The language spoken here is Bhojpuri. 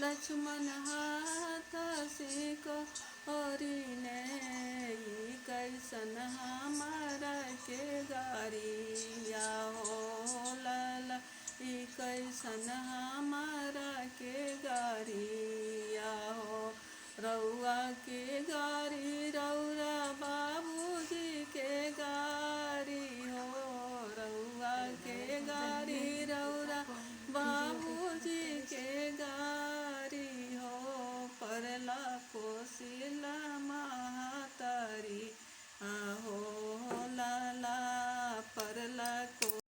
लक्ष्मण हाथ से करीने ई कैसन हमारा के गारिया हो लाला ई कैसन हमारा के गारिया हो रउआ के गारी रउआ